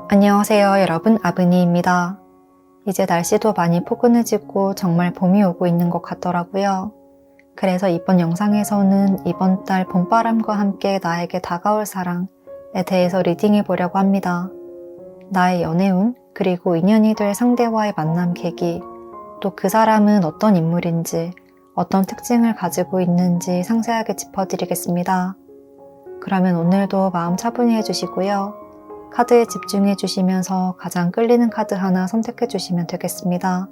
안녕하세요 여러분, 아브니입니다. 이제 날씨도 많이 포근해지고 정말 봄이 오고 있는 것 같더라고요. 그래서 이번 영상에서는 이번 달 봄바람과 함께 나에게 다가올 사랑에 대해서 리딩해 보려고 합니다. 나의 연애운, 그리고 인연이 될 상대와의 만남 계기, 또 그 사람은 어떤 인물인지, 어떤 특징을 가지고 있는지 상세하게 짚어드리겠습니다. 그러면 오늘도 마음 차분히 해주시고요. 카드에 집중해 주시면서 가장 끌리는 카드 하나 선택해 주시면 되겠습니다.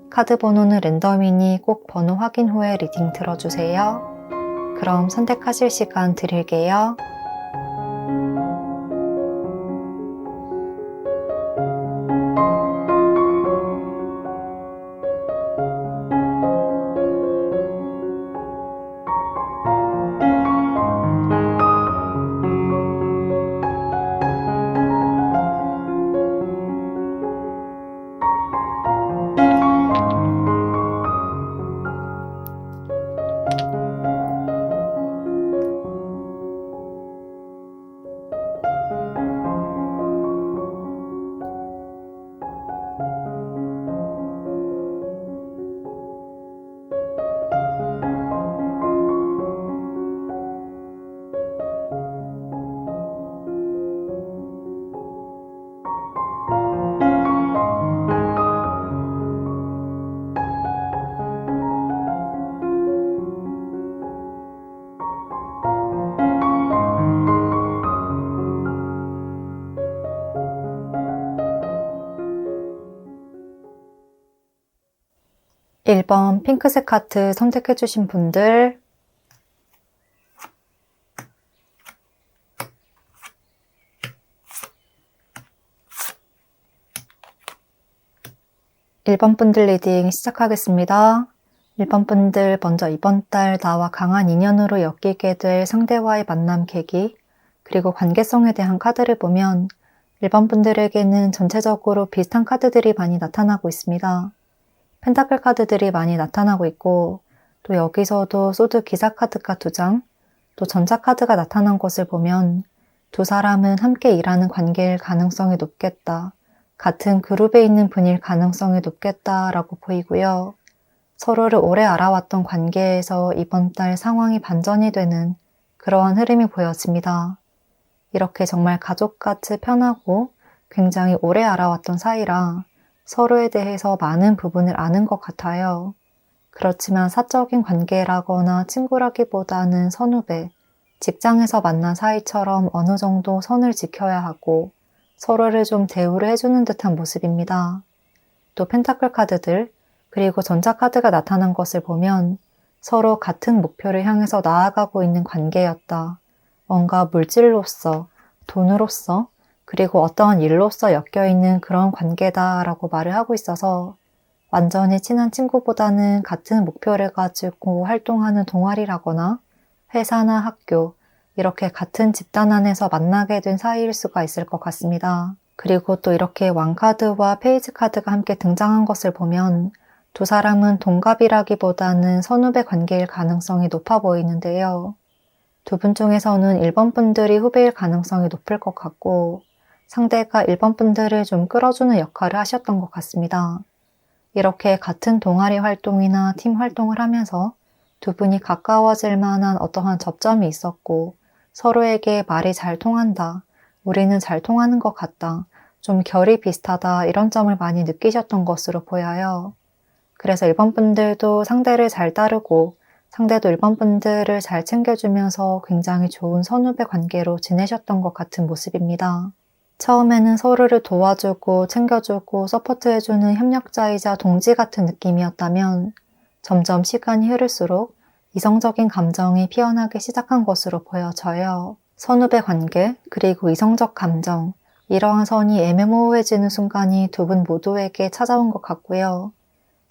카드 번호는 랜덤이니 꼭 번호 확인 후에 리딩 들어주세요. 그럼 선택하실 시간 드릴게요. (1번) 핑크색 하트 선택해 주신 분들, (1번) 분들 리딩 시작하겠습니다. 1번 분들 먼저 이번 달 나와 강한 인연으로 엮이게 될 상대와의 만남 계기, 그리고 관계성에 대한 카드를 보면 1번 분들에게는 전체적으로 비슷한 카드들이 많이 나타나고 있습니다. 펜타클 카드들이 많이 나타나고 있고, 또 여기서도 소드 기사 카드가 2장, 또 전차 카드가 나타난 것을 보면 두 사람은 함께 일하는 관계일 가능성이 높겠다, 같은 그룹에 있는 분일 가능성이 높겠다라고 보이고요. 서로를 오래 알아왔던 관계에서 이번 달 상황이 반전이 되는 그러한 흐름이 보여집니다. 이렇게 정말 가족같이 편하고 굉장히 오래 알아왔던 사이라 서로에 대해서 많은 부분을 아는 것 같아요. 그렇지만 사적인 관계라거나 친구라기보다는 선후배, 직장에서 만난 사이처럼 어느 정도 선을 지켜야 하고 서로를 좀 대우를 해주는 듯한 모습입니다. 또 펜타클 카드들, 그리고 전차 카드가 나타난 것을 보면 서로 같은 목표를 향해서 나아가고 있는 관계였다. 뭔가 물질로서, 돈으로서, 그리고 어떠한 일로서 엮여있는 그런 관계다라고 말을 하고 있어서 완전히 친한 친구보다는 같은 목표를 가지고 활동하는 동아리라거나 회사나 학교, 이렇게 같은 집단 안에서 만나게 된 사이일 수가 있을 것 같습니다. 그리고 또 이렇게 왕카드와 페이지 카드가 함께 등장한 것을 보면 두 사람은 동갑이라기보다는 선후배 관계일 가능성이 높아 보이는데요. 두 분 중에서는 1번 분들이 후배일 가능성이 높을 것 같고, 상대가 1번 분들을 좀 끌어주는 역할을 하셨던 것 같습니다. 이렇게 같은 동아리 활동이나 팀 활동을 하면서 두 분이 가까워질 만한 어떠한 접점이 있었고, 서로에게 말이 잘 통한다, 우리는 잘 통하는 것 같다, 좀 결이 비슷하다, 이런 점을 많이 느끼셨던 것으로 보여요. 그래서 1번 분들도 상대를 잘 따르고 상대도 1번 분들을 잘 챙겨주면서 굉장히 좋은 선후배 관계로 지내셨던 것 같은 모습입니다. 처음에는 서로를 도와주고 챙겨주고 서포트해주는 협력자이자 동지 같은 느낌이었다면 점점 시간이 흐를수록 이성적인 감정이 피어나기 시작한 것으로 보여져요. 선후배 관계, 그리고 이성적 감정, 이러한 선이 애매모호해지는 순간이 두 분 모두에게 찾아온 것 같고요.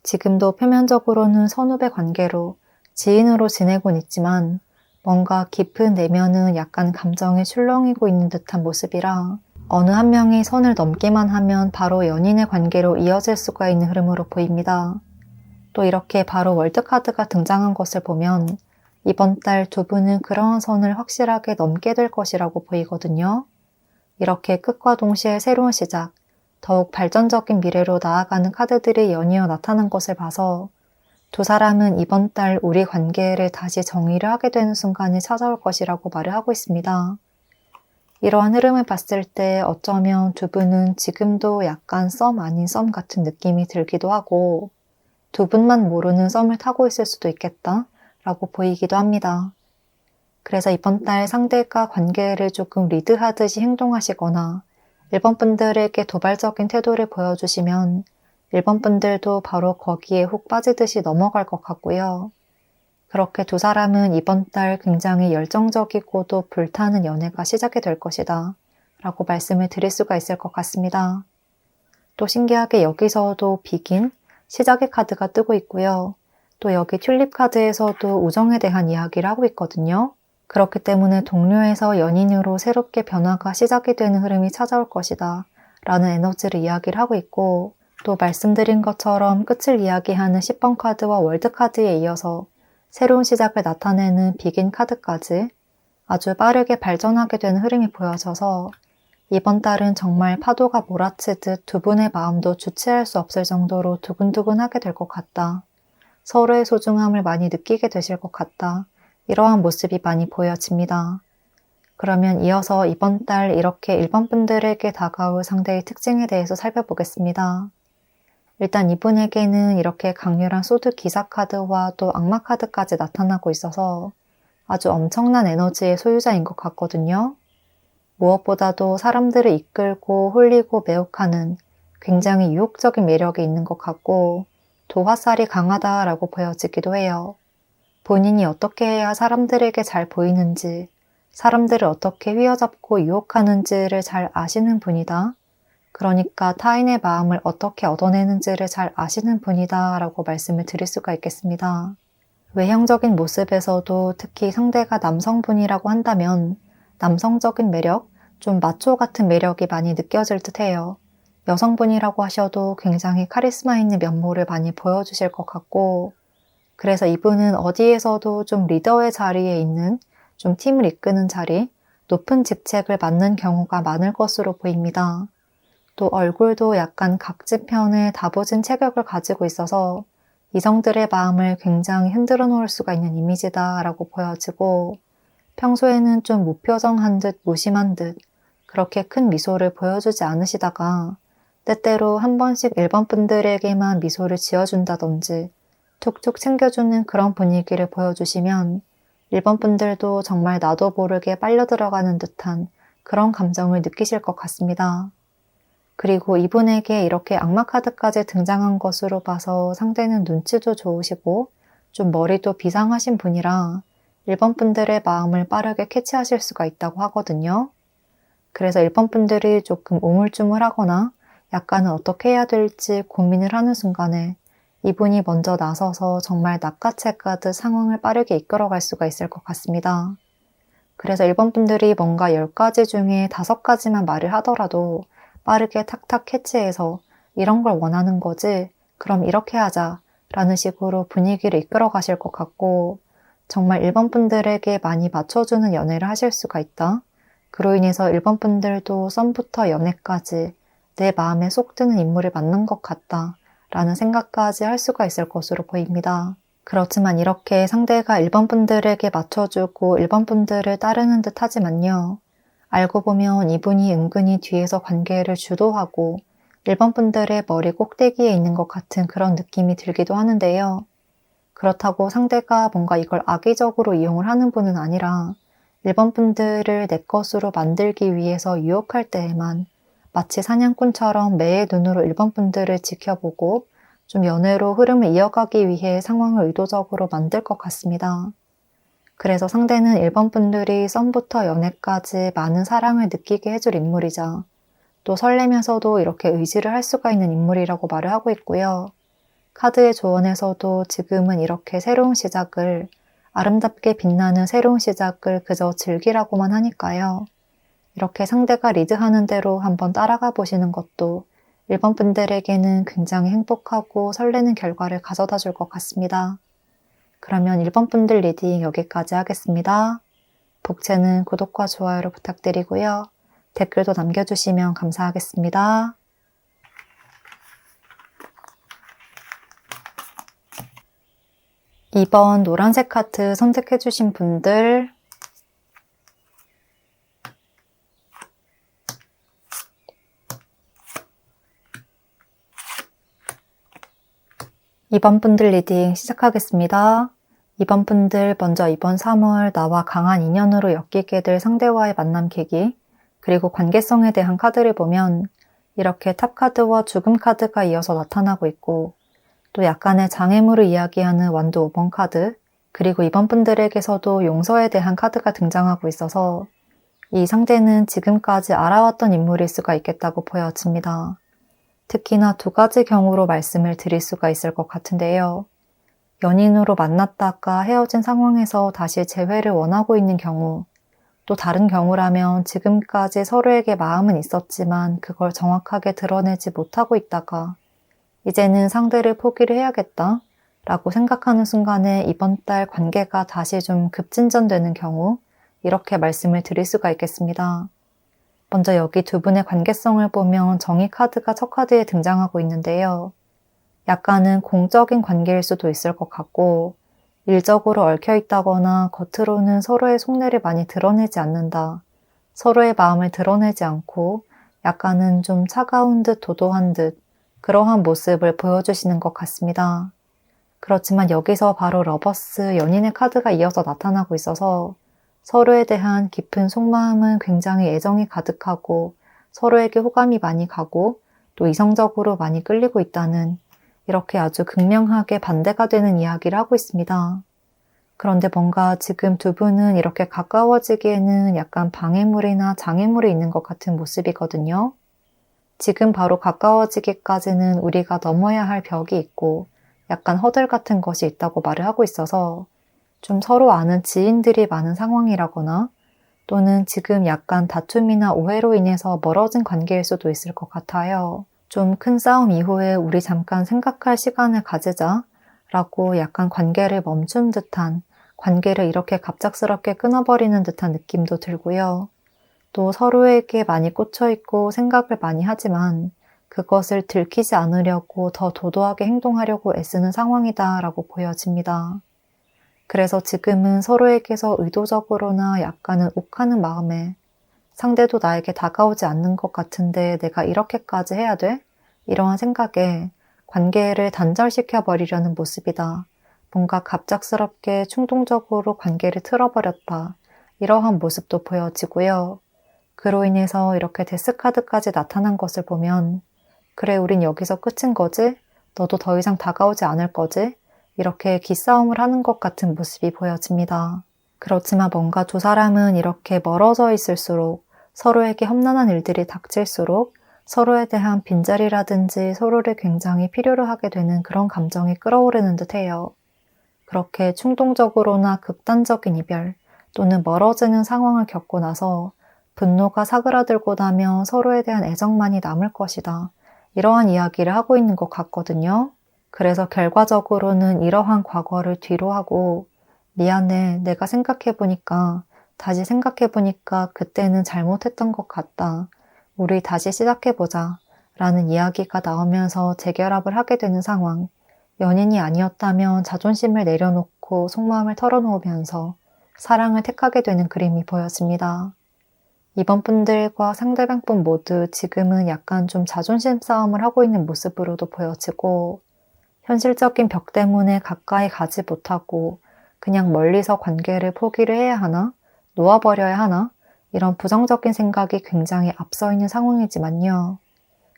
지금도 표면적으로는 선후배 관계로 지인으로 지내곤 있지만 뭔가 깊은 내면은 약간 감정이 출렁이고 있는 듯한 모습이라 어느 한 명이 선을 넘기만 하면 바로 연인의 관계로 이어질 수가 있는 흐름으로 보입니다. 또 이렇게 바로 월드카드가 등장한 것을 보면 이번 달 두 분은 그러한 선을 확실하게 넘게 될 것이라고 보이거든요. 이렇게 끝과 동시에 새로운 시작, 더욱 발전적인 미래로 나아가는 카드들이 연이어 나타난 것을 봐서 두 사람은 이번 달 우리 관계를 다시 정의를 하게 되는 순간이 찾아올 것이라고 말을 하고 있습니다. 이러한 흐름을 봤을 때 어쩌면 두 분은 지금도 약간 썸 아닌 썸 같은 느낌이 들기도 하고 두 분만 모르는 썸을 타고 있을 수도 있겠다 라고 보이기도 합니다. 그래서 이번 달 상대가 관계를 조금 리드하듯이 행동하시거나 1번 분들에게 도발적인 태도를 보여주시면 1번 분들도 바로 거기에 훅 빠지듯이 넘어갈 것 같고요. 그렇게 두 사람은 이번 달 굉장히 열정적이고도 불타는 연애가 시작이 될 것이다 라고 말씀을 드릴 수가 있을 것 같습니다. 또 신기하게 여기서도 비긴, 시작의 카드가 뜨고 있고요. 또 여기 튤립 카드에서도 우정에 대한 이야기를 하고 있거든요. 그렇기 때문에 동료에서 연인으로 새롭게 변화가 시작이 되는 흐름이 찾아올 것이다 라는 에너지를 이야기를 하고 있고 또 말씀드린 것처럼 끝을 이야기하는 10번 카드와 월드 카드에 이어서 새로운 시작을 나타내는 비긴 카드까지 아주 빠르게 발전하게 되는 흐름이 보여져서 이번 달은 정말 파도가 몰아치듯 두 분의 마음도 주체할 수 없을 정도로 두근두근하게 될 것 같다. 서로의 소중함을 많이 느끼게 되실 것 같다. 이러한 모습이 많이 보여집니다. 그러면 이어서 이번 달 이렇게 1번 분들에게 다가올 상대의 특징에 대해서 살펴보겠습니다. 일단 이분에게는 이렇게 강렬한 소드 기사 카드와 또 악마 카드까지 나타나고 있어서 아주 엄청난 에너지의 소유자인 것 같거든요. 무엇보다도 사람들을 이끌고 홀리고 매혹하는 굉장히 유혹적인 매력이 있는 것 같고 또 화살이 강하다라고 보여지기도 해요. 본인이 어떻게 해야 사람들에게 잘 보이는지, 사람들을 어떻게 휘어잡고 유혹하는지를 잘 아시는 분이다. 그러니까 타인의 마음을 어떻게 얻어내는지를 잘 아시는 분이다 라고 말씀을 드릴 수가 있겠습니다. 외형적인 모습에서도 특히 상대가 남성분이라고 한다면 남성적인 매력, 좀 마초 같은 매력이 많이 느껴질 듯 해요. 여성분이라고 하셔도 굉장히 카리스마 있는 면모를 많이 보여주실 것 같고 그래서 이분은 어디에서도 좀 리더의 자리에 있는 좀 팀을 이끄는 자리, 높은 직책을 맡는 경우가 많을 것으로 보입니다. 또 얼굴도 약간 각지편의 다부진 체격을 가지고 있어서 이성들의 마음을 굉장히 흔들어 놓을 수가 있는 이미지다 라고 보여지고 평소에는 좀 무표정한 듯 무심한 듯 그렇게 큰 미소를 보여주지 않으시다가 때때로 한 번씩 1번 분들에게만 미소를 지어준다든지 툭툭 챙겨주는 그런 분위기를 보여주시면 1번 분들도 정말 나도 모르게 빨려 들어가는 듯한 그런 감정을 느끼실 것 같습니다. 그리고 이분에게 이렇게 악마 카드까지 등장한 것으로 봐서 상대는 눈치도 좋으시고 좀 머리도 비상하신 분이라 1번 분들의 마음을 빠르게 캐치하실 수가 있다고 하거든요. 그래서 1번 분들이 조금 우물쭈물하거나 약간은 어떻게 해야 될지 고민을 하는 순간에 이분이 먼저 나서서 정말 낚아채가듯 상황을 빠르게 이끌어갈 수가 있을 것 같습니다. 그래서 1번 분들이 뭔가 10가지 중에 5가지만 말을 하더라도 빠르게 탁탁 캐치해서 이런 걸 원하는 거지? 그럼 이렇게 하자 라는 식으로 분위기를 이끌어 가실 것 같고 정말 1번 분들에게 많이 맞춰주는 연애를 하실 수가 있다. 그로 인해서 1번 분들도 썸부터 연애까지 내 마음에 쏙 드는 인물을 만난 것 같다 라는 생각까지 할 수가 있을 것으로 보입니다. 그렇지만 이렇게 상대가 1번 분들에게 맞춰주고 1번 분들을 따르는 듯 하지만요. 알고 보면 이분이 은근히 뒤에서 관계를 주도하고 1번 분들의 머리 꼭대기에 있는 것 같은 그런 느낌이 들기도 하는데요. 그렇다고 상대가 뭔가 이걸 악의적으로 이용을 하는 분은 아니라 1번 분들을 내 것으로 만들기 위해서 유혹할 때에만 마치 사냥꾼처럼 매의 눈으로 1번 분들을 지켜보고 좀 연애로 흐름을 이어가기 위해 상황을 의도적으로 만들 것 같습니다. 그래서 상대는 1번 분들이 썸부터 연애까지 많은 사랑을 느끼게 해줄 인물이자 또 설레면서도 이렇게 의지를 할 수가 있는 인물이라고 말을 하고 있고요. 카드의 조언에서도 지금은 이렇게 새로운 시작을 아름답게 빛나는 새로운 시작을 그저 즐기라고만 하니까요. 이렇게 상대가 리드하는 대로 한번 따라가 보시는 것도 1번 분들에게는 굉장히 행복하고 설레는 결과를 가져다 줄 것 같습니다. 그러면 1번 분들 리딩 여기까지 하겠습니다. 복채는 구독과 좋아요를 부탁드리고요. 댓글도 남겨주시면 감사하겠습니다. 이번 노란색 카드 선택해주신 분들 이번 분들 리딩 시작하겠습니다. 이번 분들 먼저 이번 3월 나와 강한 인연으로 엮이게 될 상대와의 만남 계기, 그리고 관계성에 대한 카드를 보면 이렇게 탑 카드와 죽음 카드가 이어서 나타나고 있고, 또 약간의 장애물을 이야기하는 완도 5번 카드, 그리고 이번 분들에게서도 용서에 대한 카드가 등장하고 있어서 이 상대는 지금까지 알아왔던 인물일 수가 있겠다고 보여집니다. 특히나 두 가지 경우로 말씀을 드릴 수가 있을 것 같은데요. 연인으로 만났다가 헤어진 상황에서 다시 재회를 원하고 있는 경우, 또 다른 경우라면 지금까지 서로에게 마음은 있었지만 그걸 정확하게 드러내지 못하고 있다가 이제는 상대를 포기를 해야겠다 라고 생각하는 순간에 이번 달 관계가 다시 좀 급진전되는 경우, 이렇게 말씀을 드릴 수가 있겠습니다. 먼저 여기 두 분의 관계성을 보면 정의 카드가 첫 카드에 등장하고 있는데요. 약간은 공적인 관계일 수도 있을 것 같고, 일적으로 얽혀 있다거나 겉으로는 서로의 속내를 많이 드러내지 않는다, 서로의 마음을 드러내지 않고 약간은 좀 차가운 듯 도도한 듯 그러한 모습을 보여주시는 것 같습니다. 그렇지만 여기서 바로 러버스, 연인의 카드가 이어서 나타나고 있어서 서로에 대한 깊은 속마음은 굉장히 애정이 가득하고 서로에게 호감이 많이 가고 또 이성적으로 많이 끌리고 있다는, 이렇게 아주 극명하게 반대가 되는 이야기를 하고 있습니다. 그런데 뭔가 지금 두 분은 이렇게 가까워지기에는 약간 방해물이나 장애물이 있는 것 같은 모습이거든요. 지금 바로 가까워지기까지는 우리가 넘어야 할 벽이 있고 약간 허들 같은 것이 있다고 말을 하고 있어서 좀 서로 아는 지인들이 많은 상황이라거나 또는 지금 약간 다툼이나 오해로 인해서 멀어진 관계일 수도 있을 것 같아요. 좀 큰 싸움 이후에 우리 잠깐 생각할 시간을 가지자 라고 약간 관계를 멈춘 듯한, 관계를 이렇게 갑작스럽게 끊어버리는 듯한 느낌도 들고요. 또 서로에게 많이 꽂혀있고 생각을 많이 하지만 그것을 들키지 않으려고 더 도도하게 행동하려고 애쓰는 상황이다 라고 보여집니다. 그래서 지금은 서로에게서 의도적으로나 약간은 욱하는 마음에 상대도 나에게 다가오지 않는 것 같은데 내가 이렇게까지 해야 돼? 이러한 생각에 관계를 단절시켜 버리려는 모습이다. 뭔가 갑작스럽게 충동적으로 관계를 틀어버렸다. 이러한 모습도 보여지고요. 그로 인해서 이렇게 데스카드까지 나타난 것을 보면 그래, 우린 여기서 끝인 거지? 너도 더 이상 다가오지 않을 거지? 이렇게 기싸움을 하는 것 같은 모습이 보여집니다. 그렇지만 뭔가 두 사람은 이렇게 멀어져 있을수록 서로에게 험난한 일들이 닥칠수록 서로에 대한 빈자리라든지 서로를 굉장히 필요로 하게 되는 그런 감정이 끌어오르는 듯해요. 그렇게 충동적으로나 극단적인 이별 또는 멀어지는 상황을 겪고 나서 분노가 사그라들고 나면 서로에 대한 애정만이 남을 것이다. 이러한 이야기를 하고 있는 것 같거든요. 그래서 결과적으로는 이러한 과거를 뒤로하고 미안해, 내가 다시 생각해보니까 그때는 잘못했던 것 같다. 우리 다시 시작해보자 라는 이야기가 나오면서 재결합을 하게 되는 상황. 연인이 아니었다면 자존심을 내려놓고 속마음을 털어놓으면서 사랑을 택하게 되는 그림이 보여집니다. 이번 분들과 상대방 분 모두 지금은 약간 좀 자존심 싸움을 하고 있는 모습으로도 보여지고 현실적인 벽 때문에 가까이 가지 못하고 그냥 멀리서 관계를 포기를 해야 하나? 놓아버려야 하나? 이런 부정적인 생각이 굉장히 앞서 있는 상황이지만요.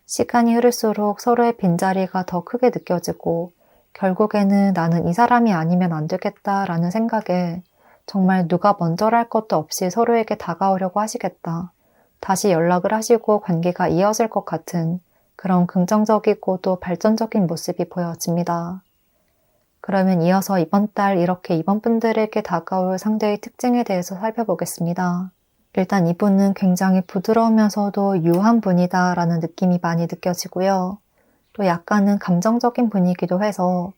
시간이 흐를수록 서로의 빈자리가 더 크게 느껴지고 결국에는 나는 이 사람이 아니면 안 되겠다라는 생각에 정말 누가 먼저랄 것도 없이 서로에게 다가오려고 하시겠다. 다시 연락을 하시고 관계가 이어질 것 같은 그런 긍정적이고 또 발전적인 모습이 보여집니다. 그러면 이어서 이번 달 이렇게 이번 분들에게 다가올 상대의 특징에 대해서 살펴보겠습니다. 일단 이분은 굉장히 부드러우면서도 유한 분이다 라는 느낌이 많이 느껴지고요. 또 약간은 감정적인 분이기도 해서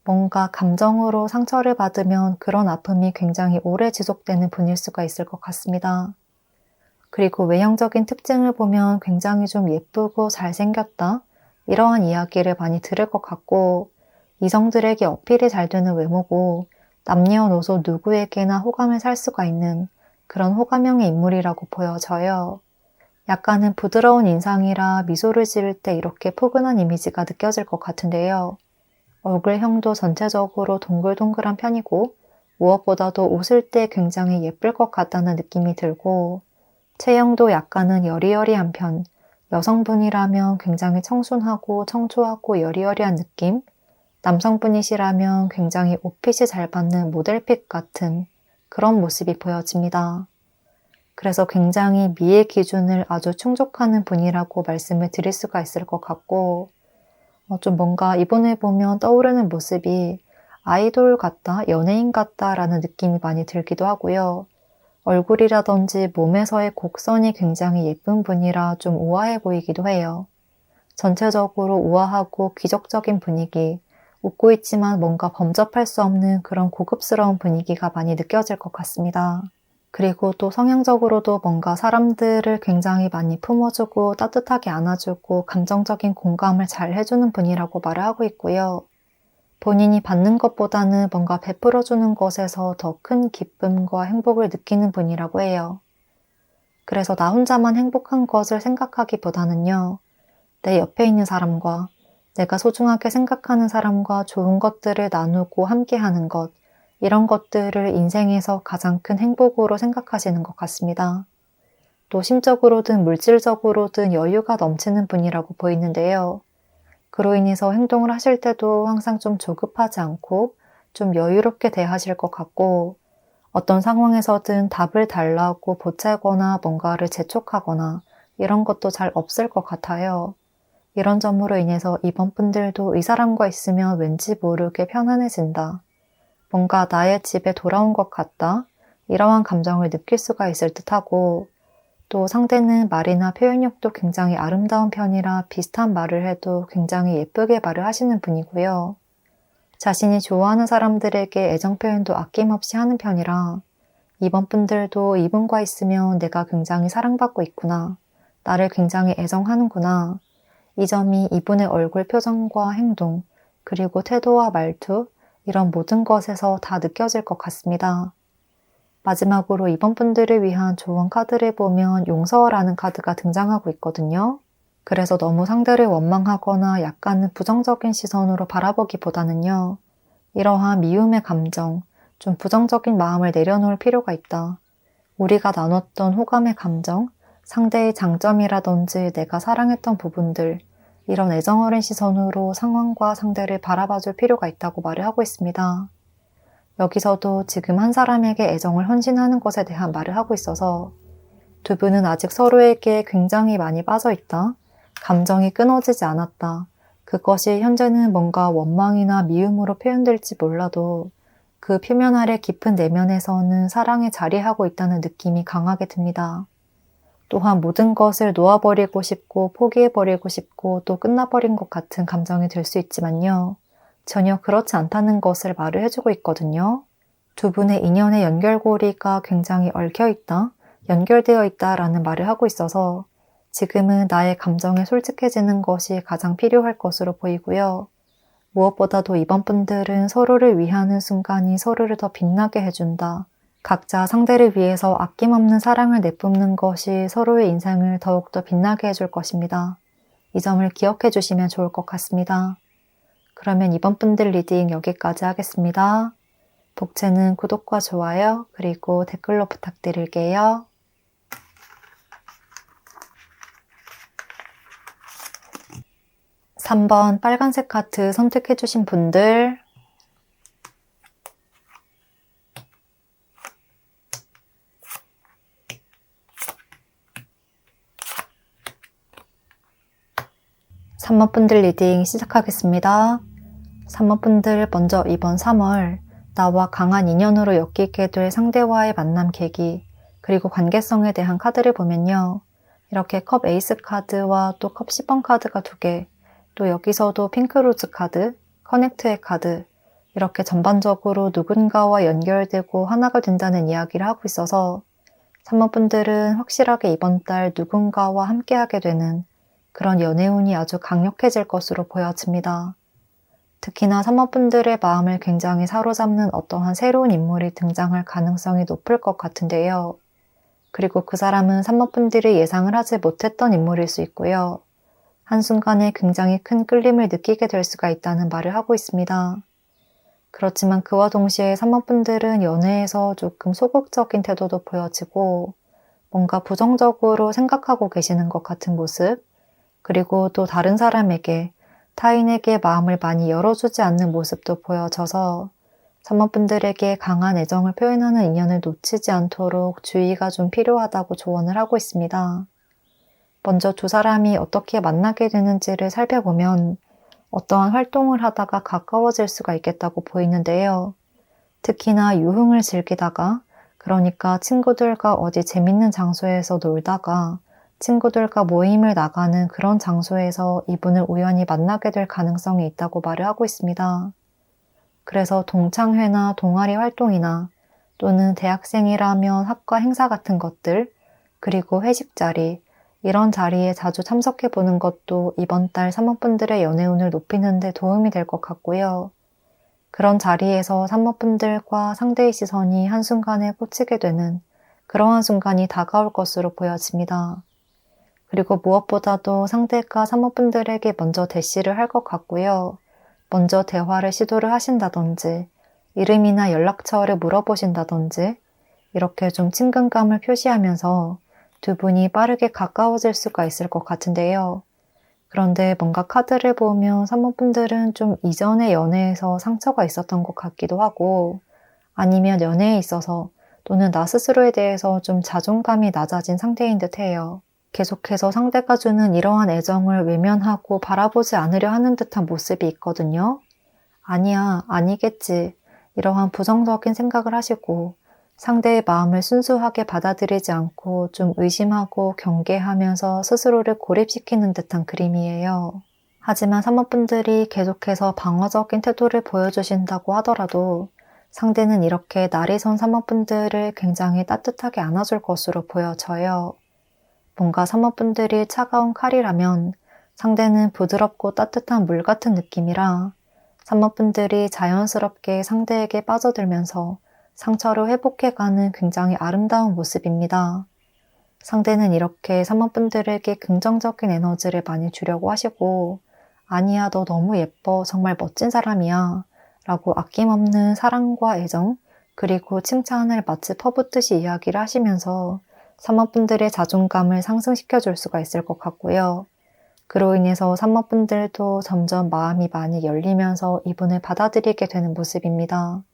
뭔가 감정으로 상처를 받으면 그런 아픔이 굉장히 오래 지속되는 분일 수가 있을 것 같습니다. 그리고 외형적인 특징을 보면 굉장히 좀 예쁘고 잘생겼다. 이러한 이야기를 많이 들을 것 같고, 이성들에게 어필이 잘 되는 외모고, 남녀노소 누구에게나 호감을 살 수가 있는 그런 호감형의 인물이라고 보여져요. 약간은 부드러운 인상이라 미소를 지을 때 이렇게 포근한 이미지가 느껴질 것 같은데요. 얼굴형도 전체적으로 동글동글한 편이고, 무엇보다도 웃을 때 굉장히 예쁠 것 같다는 느낌이 들고, 체형도 약간은 여리여리한 편, 여성분이라면 굉장히 청순하고 청초하고 여리여리한 느낌, 남성분이시라면 굉장히 옷핏이 잘 받는 모델핏 같은 그런 모습이 보여집니다. 그래서 굉장히 미의 기준을 아주 충족하는 분이라고 말씀을 드릴 수가 있을 것 같고, 좀 뭔가 이분을 보면 떠오르는 모습이 아이돌 같다, 연예인 같다라는 느낌이 많이 들기도 하고요. 얼굴이라든지 몸에서의 곡선이 굉장히 예쁜 분이라 좀 우아해 보이기도 해요. 전체적으로 우아하고 기적적인 분위기, 웃고 있지만 뭔가 범접할 수 없는 그런 고급스러운 분위기가 많이 느껴질 것 같습니다. 그리고 또 성향적으로도 뭔가 사람들을 굉장히 많이 품어주고 따뜻하게 안아주고 감정적인 공감을 잘 해주는 분이라고 말을 하고 있고요. 본인이 받는 것보다는 뭔가 베풀어주는 것에서 더 큰 기쁨과 행복을 느끼는 분이라고 해요. 그래서 나 혼자만 행복한 것을 생각하기보다는요, 내 옆에 있는 사람과 내가 소중하게 생각하는 사람과 좋은 것들을 나누고 함께하는 것, 이런 것들을 인생에서 가장 큰 행복으로 생각하시는 것 같습니다. 또 심적으로든 물질적으로든 여유가 넘치는 분이라고 보이는데요. 그로 인해서 행동을 하실 때도 항상 좀 조급하지 않고 좀 여유롭게 대하실 것 같고, 어떤 상황에서든 답을 달라고 보채거나 뭔가를 재촉하거나 이런 것도 잘 없을 것 같아요. 이런 점으로 인해서 이번 분들도 이 사람과 있으면 왠지 모르게 편안해진다. 뭔가 나의 집에 돌아온 것 같다. 이러한 감정을 느낄 수가 있을 듯하고, 또 상대는 말이나 표현력도 굉장히 아름다운 편이라 비슷한 말을 해도 굉장히 예쁘게 말을 하시는 분이고요. 자신이 좋아하는 사람들에게 애정 표현도 아낌없이 하는 편이라 이번 분들도 이분과 있으면 내가 굉장히 사랑받고 있구나. 나를 굉장히 애정하는구나. 이 점이 이분의 얼굴 표정과 행동, 그리고 태도와 말투, 이런 모든 것에서 다 느껴질 것 같습니다. 마지막으로 이번 분들을 위한 조언 카드를 보면 용서라는 카드가 등장하고 있거든요. 그래서 너무 상대를 원망하거나 약간은 부정적인 시선으로 바라보기보다는요, 이러한 미움의 감정, 좀 부정적인 마음을 내려놓을 필요가 있다. 우리가 나눴던 호감의 감정, 상대의 장점이라든지 내가 사랑했던 부분들, 이런 애정 어린 시선으로 상황과 상대를 바라봐줄 필요가 있다고 말을 하고 있습니다. 여기서도 지금 한 사람에게 애정을 헌신하는 것에 대한 말을 하고 있어서 두 분은 아직 서로에게 굉장히 많이 빠져 있다. 감정이 끊어지지 않았다. 그것이 현재는 뭔가 원망이나 미움으로 표현될지 몰라도 그 표면 아래 깊은 내면에서는 사랑에 자리하고 있다는 느낌이 강하게 듭니다. 또한 모든 것을 놓아버리고 싶고 포기해버리고 싶고 또 끝나버린 것 같은 감정이 들 수 있지만요. 전혀 그렇지 않다는 것을 말을 해주고 있거든요. 두 분의 인연의 연결고리가 굉장히 얽혀있다, 연결되어 있다라는 말을 하고 있어서 지금은 나의 감정에 솔직해지는 것이 가장 필요할 것으로 보이고요. 무엇보다도 이번 분들은 서로를 위하는 순간이 서로를 더 빛나게 해준다. 각자 상대를 위해서 아낌없는 사랑을 내뿜는 것이 서로의 인생을 더욱더 빛나게 해줄 것입니다. 이 점을 기억해 주시면 좋을 것 같습니다. 그러면 이번 분들 리딩 여기까지 하겠습니다. 복채는 구독과 좋아요, 그리고 댓글로 부탁드릴게요. (3번) 빨간색 카드 선택해 주신 분들, (3번) 분들 리딩 시작하겠습니다. (3번) 분들 먼저 이번 3월 나와 강한 인연으로 엮이게 될 상대와의 만남 계기, 그리고 관계성에 대한 카드를 보면요. 이렇게 컵 에이스 카드와 또 컵 10번 카드가 2개, 또 여기서도 핑크로즈 카드, 커넥트의 카드, 이렇게 전반적으로 누군가와 연결되고 하나가 된다는 이야기를 하고 있어서 3번분들은 확실하게 이번 달 누군가와 함께하게 되는 그런 연애운이 아주 강력해질 것으로 보여집니다. 특히나 3번분들의 마음을 굉장히 사로잡는 어떠한 새로운 인물이 등장할 가능성이 높을 것 같은데요. 그리고 그 사람은 3번분들이 예상을 하지 못했던 인물일 수 있고요. 한순간에 굉장히 큰 끌림을 느끼게 될 수가 있다는 말을 하고 있습니다. 그렇지만 그와 동시에 3번분들은 연애에서 조금 소극적인 태도도 보여지고 뭔가 부정적으로 생각하고 계시는 것 같은 모습, 그리고 또 다른 사람에게, 타인에게 마음을 많이 열어주지 않는 모습도 보여져서 3번분들에게 강한 애정을 표현하는 인연을 놓치지 않도록 주의가 좀 필요하다고 조언을 하고 있습니다. 먼저 두 사람이 어떻게 만나게 되는지를 살펴보면 어떠한 활동을 하다가 가까워질 수가 있겠다고 보이는데요. 특히나 유흥을 즐기다가, 그러니까 친구들과 어디 재밌는 장소에서 놀다가 친구들과 모임을 나가는 그런 장소에서 이분을 우연히 만나게 될 가능성이 있다고 말을 하고 있습니다. 그래서 동창회나 동아리 활동이나 또는 대학생이라면 학과 행사 같은 것들, 그리고 회식 자리, 이런 자리에 자주 참석해보는 것도 이번 달 3번분들의 연애운을 높이는 데 도움이 될 것 같고요. 그런 자리에서 3번분들과 상대의 시선이 한순간에 꽂히게 되는 그러한 순간이 다가올 것으로 보여집니다. 그리고 무엇보다도 상대가 3번분들에게 먼저 대시를 할 것 같고요. 먼저 대화를 시도를 하신다든지, 이름이나 연락처를 물어보신다든지, 이렇게 좀 친근감을 표시하면서 두 분이 빠르게 가까워질 수가 있을 것 같은데요. 그런데 뭔가 카드를 보면 3번분들은 좀 이전의 연애에서 상처가 있었던 것 같기도 하고, 아니면 연애에 있어서 또는 나 스스로에 대해서 좀 자존감이 낮아진 상태인 듯 해요. 계속해서 상대가 주는 이러한 애정을 외면하고 바라보지 않으려 하는 듯한 모습이 있거든요. 아니야, 아니겠지. 이러한 부정적인 생각을 하시고 상대의 마음을 순수하게 받아들이지 않고 좀 의심하고 경계하면서 스스로를 고립시키는 듯한 그림이에요. 하지만 3번분들이 계속해서 방어적인 태도를 보여주신다고 하더라도 상대는 이렇게 날이 선 3번분들을 굉장히 따뜻하게 안아줄 것으로 보여져요. 뭔가 3번분들이 차가운 칼이라면 상대는 부드럽고 따뜻한 물 같은 느낌이라 3번분들이 자연스럽게 상대에게 빠져들면서 상처를 회복해가는 굉장히 아름다운 모습입니다. 상대는 이렇게 3번분들에게 긍정적인 에너지를 많이 주려고 하시고, 아니야, 너 너무 예뻐, 정말 멋진 사람이야 라고 아낌없는 사랑과 애정, 그리고 칭찬을 마치 퍼붓듯이 이야기를 하시면서 3번분들의 자존감을 상승시켜 줄 수가 있을 것 같고요. 그로 인해서 3번분들도 점점 마음이 많이 열리면서 이분을 받아들이게 되는 모습입니다.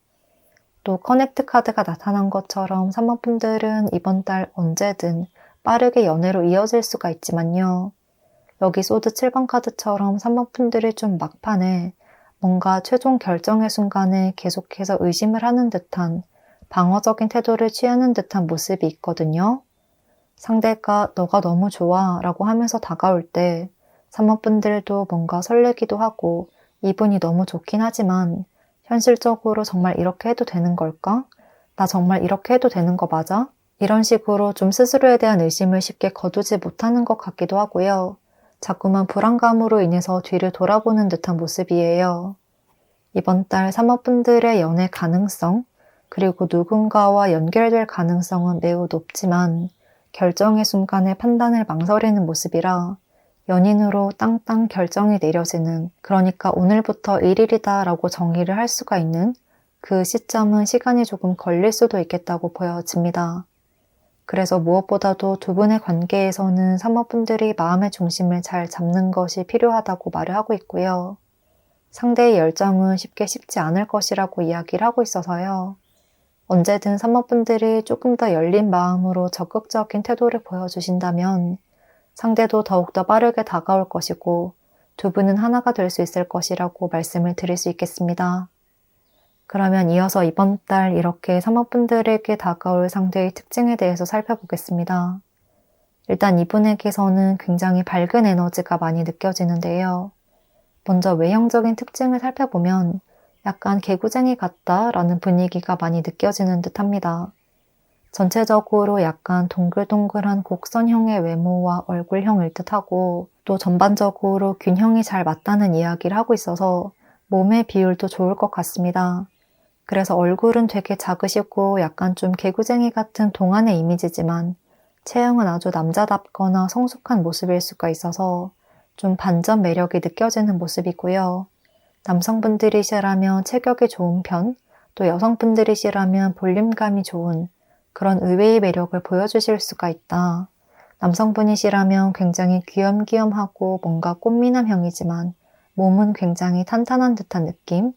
또 커넥트 카드가 나타난 것처럼 3번분들은 이번 달 언제든 빠르게 연애로 이어질 수가 있지만요. 여기 소드 7번 카드처럼 3번분들이 좀 막판에 뭔가 최종 결정의 순간에 계속해서 의심을 하는 듯한 방어적인 태도를 취하는 듯한 모습이 있거든요. 상대가 너가 너무 좋아 라고 하면서 다가올 때 3번분들도 뭔가 설레기도 하고 이분이 너무 좋긴 하지만 현실적으로 정말 이렇게 해도 되는 걸까? 나 정말 이렇게 해도 되는 거 맞아? 이런 식으로 좀 스스로에 대한 의심을 쉽게 거두지 못하는 것 같기도 하고요. 자꾸만 불안감으로 인해서 뒤를 돌아보는 듯한 모습이에요. 이번 달 3번분들의 연애 가능성, 그리고 누군가와 연결될 가능성은 매우 높지만 결정의 순간에 판단을 망설이는 모습이라 연인으로 땅땅 결정이 내려지는, 그러니까 오늘부터 1일이다 라고 정의를 할 수가 있는 그 시점은 시간이 조금 걸릴 수도 있겠다고 보여집니다. 그래서 무엇보다도 두 분의 관계에서는 3번분들이 마음의 중심을 잘 잡는 것이 필요하다고 말을 하고 있고요. 상대의 열정은 쉽게 식지 않을 것이라고 이야기를 하고 있어서요. 언제든 3번분들이 조금 더 열린 마음으로 적극적인 태도를 보여주신다면 상대도 더욱더 빠르게 다가올 것이고 두 분은 하나가 될 수 있을 것이라고 말씀을 드릴 수 있겠습니다. 그러면 이어서 이번 달 이렇게 3번분들에게 다가올 상대의 특징에 대해서 살펴보겠습니다. 일단 이분에게서는 굉장히 밝은 에너지가 많이 느껴지는데요. 먼저 외형적인 특징을 살펴보면 약간 개구쟁이 같다라는 분위기가 많이 느껴지는 듯합니다. 전체적으로 약간 동글동글한 곡선형의 외모와 얼굴형일 듯하고 또 전반적으로 균형이 잘 맞다는 이야기를 하고 있어서 몸의 비율도 좋을 것 같습니다. 그래서 얼굴은 되게 작으시고 약간 좀 개구쟁이 같은 동안의 이미지지만 체형은 아주 남자답거나 성숙한 모습일 수가 있어서 좀 반전 매력이 느껴지는 모습이고요. 남성분들이시라면 체격이 좋은 편, 또 여성분들이시라면 볼륨감이 좋은 그런 의외의 매력을 보여주실 수가 있다. 남성분이시라면 굉장히 귀염귀염하고 뭔가 꽃미남형이지만 몸은 굉장히 탄탄한 듯한 느낌,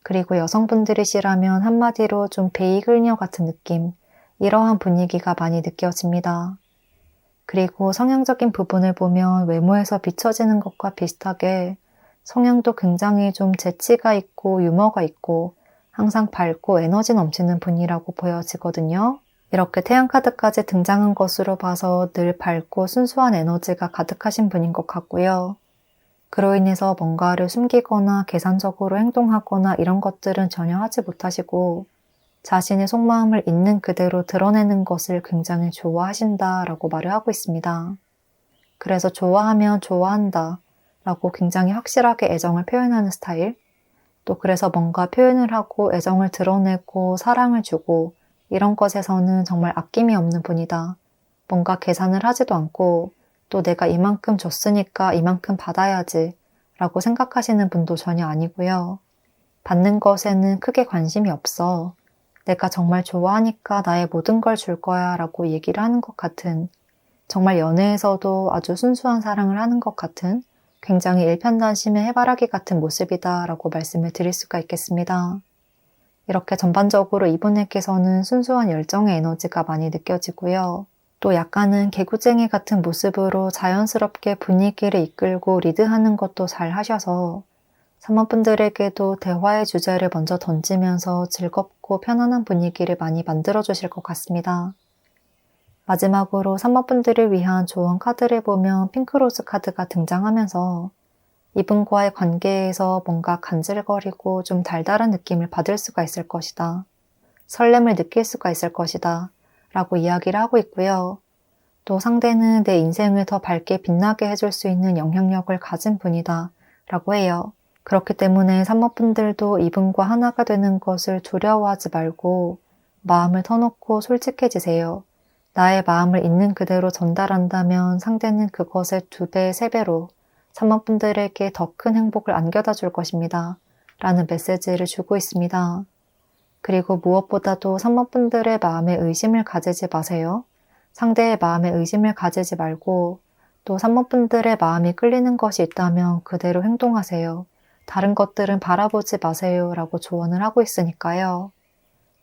그리고 여성분들이시라면 한마디로 좀 베이글녀 같은 느낌, 이러한 분위기가 많이 느껴집니다. 그리고 성향적인 부분을 보면 외모에서 비춰지는 것과 비슷하게 성향도 굉장히 좀 재치가 있고 유머가 있고 항상 밝고 에너지 넘치는 분이라고 보여지거든요. 이렇게 태양카드까지 등장한 것으로 봐서 늘 밝고 순수한 에너지가 가득하신 분인 것 같고요. 그로 인해서 뭔가를 숨기거나 계산적으로 행동하거나 이런 것들은 전혀 하지 못하시고 자신의 속마음을 있는 그대로 드러내는 것을 굉장히 좋아하신다라고 말을 하고 있습니다. 그래서 좋아하면 좋아한다 라고 굉장히 확실하게 애정을 표현하는 스타일, 또 그래서 뭔가 표현을 하고 애정을 드러내고 사랑을 주고 이런 것에서는 정말 아낌이 없는 분이다. 뭔가 계산을 하지도 않고 또 내가 이만큼 줬으니까 이만큼 받아야지 라고 생각하시는 분도 전혀 아니고요. 받는 것에는 크게 관심이 없어. 내가 정말 좋아하니까 나의 모든 걸 줄 거야 라고 얘기를 하는 것 같은, 정말 연애에서도 아주 순수한 사랑을 하는 것 같은 굉장히 일편단심의 해바라기 같은 모습이다 라고 말씀을 드릴 수가 있겠습니다. 이렇게 전반적으로 이분에게서는 순수한 열정의 에너지가 많이 느껴지고요. 또 약간은 개구쟁이 같은 모습으로 자연스럽게 분위기를 이끌고 리드하는 것도 잘 하셔서 사모분들에게도 대화의 주제를 먼저 던지면서 즐겁고 편안한 분위기를 많이 만들어주실 것 같습니다. 마지막으로 사모분들을 위한 조언 카드를 보면 핑크로즈 카드가 등장하면서 이분과의 관계에서 뭔가 간질거리고 좀 달달한 느낌을 받을 수가 있을 것이다. 설렘을 느낄 수가 있을 것이다. 라고 이야기를 하고 있고요. 또 상대는 내 인생을 더 밝게 빛나게 해줄 수 있는 영향력을 가진 분이다. 라고 해요. 그렇기 때문에 사모분들도 이분과 하나가 되는 것을 두려워하지 말고 마음을 터놓고 솔직해지세요. 나의 마음을 있는 그대로 전달한다면 상대는 그것의 2배, 3배로 사모분들에게 더 큰 행복을 안겨다 줄 것입니다. 라는 메시지를 주고 있습니다. 그리고 무엇보다도 사모분들의 마음에 의심을 가지지 마세요. 상대의 마음에 의심을 가지지 말고 또 사모분들의 마음이 끌리는 것이 있다면 그대로 행동하세요. 다른 것들은 바라보지 마세요. 라고 조언을 하고 있으니까요.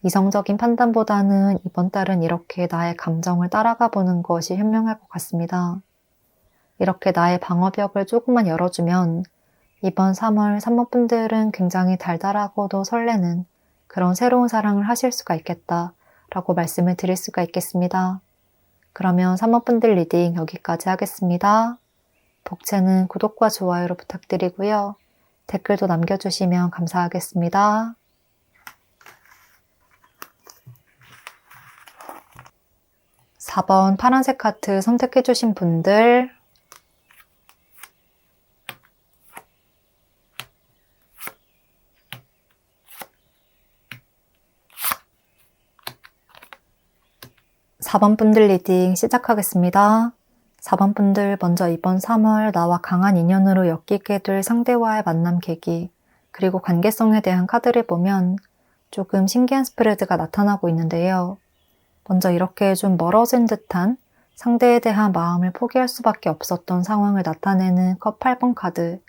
이성적인 판단보다는 이번 달은 이렇게 나의 감정을 따라가 보는 것이 현명할 것 같습니다. 이렇게 나의 방어벽을 조금만 열어주면 이번 3월 사모분들은 굉장히 달달하고도 설레는 그런 새로운 사랑을 하실 수가 있겠다 라고 말씀을 드릴 수가 있겠습니다. 그러면 사모분들 리딩 여기까지 하겠습니다. 복채는 구독과 좋아요로 부탁드리고요. 댓글도 남겨주시면 감사하겠습니다. (4번) 파란색 카드 선택해주신 분들, (4번) 분들 리딩 시작하겠습니다. 4번 분들 먼저 이번 3월 나와 강한 인연으로 엮이게 될 상대와의 만남 계기, 그리고 관계성에 대한 카드를 보면 조금 신기한 스프레드가 나타나고 있는데요. 먼저 이렇게 좀 멀어진 듯한 상대에 대한 마음을 포기할 수밖에 없었던 상황을 나타내는 컵 8번 카드,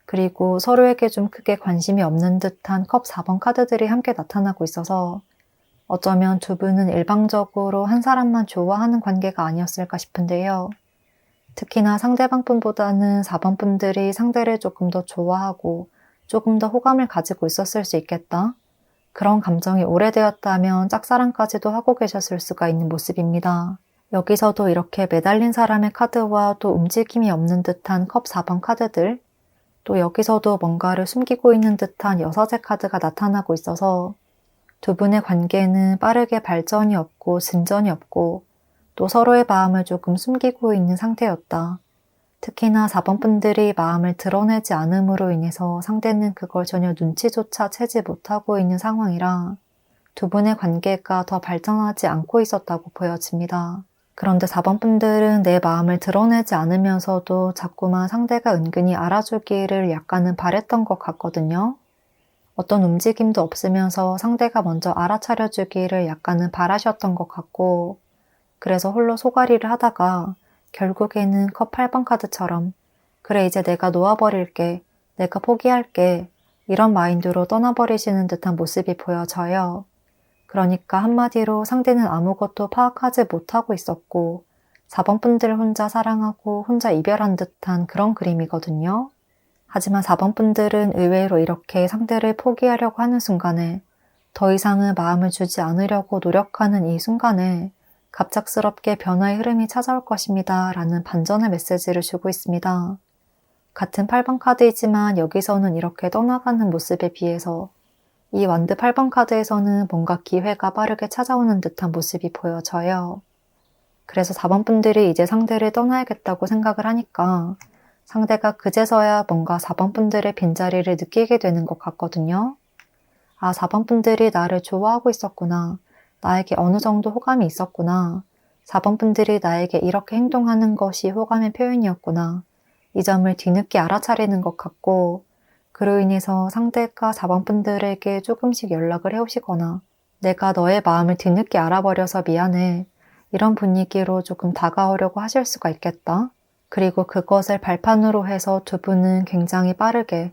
그리고 서로에게 좀 크게 관심이 없는 듯한 컵 4번 카드들이 함께 나타나고 있어서 어쩌면 두 분은 일방적으로 한 사람만 좋아하는 관계가 아니었을까 싶은데요. 특히나 상대방 분보다는 4번 분들이 상대를 조금 더 좋아하고 조금 더 호감을 가지고 있었을 수 있겠다. 그런 감정이 오래되었다면 짝사랑까지도 하고 계셨을 수가 있는 모습입니다. 여기서도 이렇게 매달린 사람의 카드와 또 움직임이 없는 듯한 컵 4번 카드들, 또 여기서도 뭔가를 숨기고 있는 듯한 여사제 카드가 나타나고 있어서 두 분의 관계는 빠르게 발전이 없고 진전이 없고 또 서로의 마음을 조금 숨기고 있는 상태였다. 특히나 4번 분들이 마음을 드러내지 않음으로 인해서 상대는 그걸 전혀 눈치조차 채지 못하고 있는 상황이라 두 분의 관계가 더 발전하지 않고 있었다고 보여집니다. 그런데 4번 분들은 내 마음을 드러내지 않으면서도 자꾸만 상대가 은근히 알아주기를 약간은 바랬던 것 같거든요. 어떤 움직임도 없으면서 상대가 먼저 알아차려주기를 약간은 바라셨던 것 같고, 그래서 홀로 소가리를 하다가 결국에는 컵 8번 카드처럼 그래 이제 내가 놓아버릴게, 내가 포기할게 이런 마인드로 떠나버리시는 듯한 모습이 보여져요. 그러니까 한마디로 상대는 아무것도 파악하지 못하고 있었고 4번 분들을 혼자 사랑하고 혼자 이별한 듯한 그런 그림이거든요. 하지만 4번 분들은 의외로 이렇게 상대를 포기하려고 하는 순간에 더 이상은 마음을 주지 않으려고 노력하는 이 순간에 갑작스럽게 변화의 흐름이 찾아올 것입니다 라는 반전의 메시지를 주고 있습니다. 같은 8번 카드이지만 여기서는 이렇게 떠나가는 모습에 비해서 이 완드 8번 카드에서는 뭔가 기회가 빠르게 찾아오는 듯한 모습이 보여져요. 그래서 4번 분들이 이제 상대를 떠나야겠다고 생각을 하니까 상대가 그제서야 뭔가 4번 분들의 빈자리를 느끼게 되는 것 같거든요. 아, 4번 분들이 나를 좋아하고 있었구나. 나에게 어느 정도 호감이 있었구나. 4번 분들이 나에게 이렇게 행동하는 것이 호감의 표현이었구나. 이 점을 뒤늦게 알아차리는 것 같고 그로 인해서 상대가 4번 분들에게 조금씩 연락을 해오시거나 내가 너의 마음을 뒤늦게 알아버려서 미안해. 이런 분위기로 조금 다가오려고 하실 수가 있겠다. 그리고 그것을 발판으로 해서 두 분은 굉장히 빠르게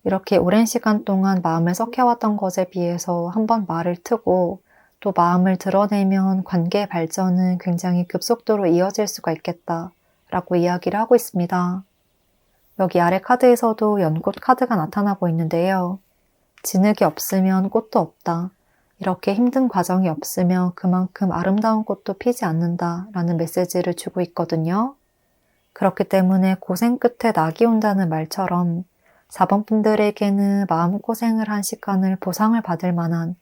이렇게 오랜 시간 동안 마음을 썩혀왔던 것에 비해서 한번 말을 트고 또 마음을 드러내면 관계의 발전은 굉장히 급속도로 이어질 수가 있겠다 라고 이야기를 하고 있습니다. 여기 아래 카드에서도 연꽃 카드가 나타나고 있는데요. 진흙이 없으면 꽃도 없다. 이렇게 힘든 과정이 없으면 그만큼 아름다운 꽃도 피지 않는다 라는 메시지를 주고 있거든요. 그렇기 때문에 고생 끝에 낙이 온다는 말처럼 4번 분들에게는 마음고생을 한 시간을 보상을 받을 만한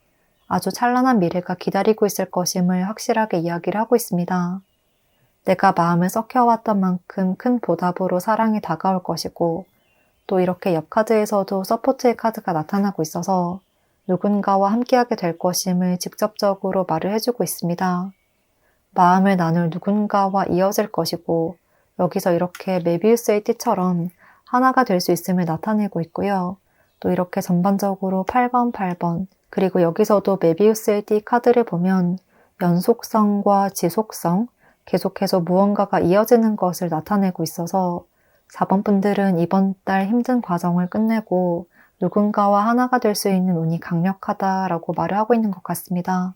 아주 찬란한 미래가 기다리고 있을 것임을 확실하게 이야기를 하고 있습니다. 내가 마음을 썩혀왔던 만큼 큰 보답으로 사랑이 다가올 것이고 또 이렇게 옆 카드에서도 서포트의 카드가 나타나고 있어서 누군가와 함께하게 될 것임을 직접적으로 말을 해주고 있습니다. 마음을 나눌 누군가와 이어질 것이고 여기서 이렇게 메비우스의 띠처럼 하나가 될 수 있음을 나타내고 있고요. 또 이렇게 전반적으로 8번, 그리고 여기서도 메비우스의 띠 카드를 보면 연속성과 지속성, 계속해서 무언가가 이어지는 것을 나타내고 있어서 4번 분들은 이번 달 힘든 과정을 끝내고 누군가와 하나가 될 수 있는 운이 강력하다라고 말을 하고 있는 것 같습니다.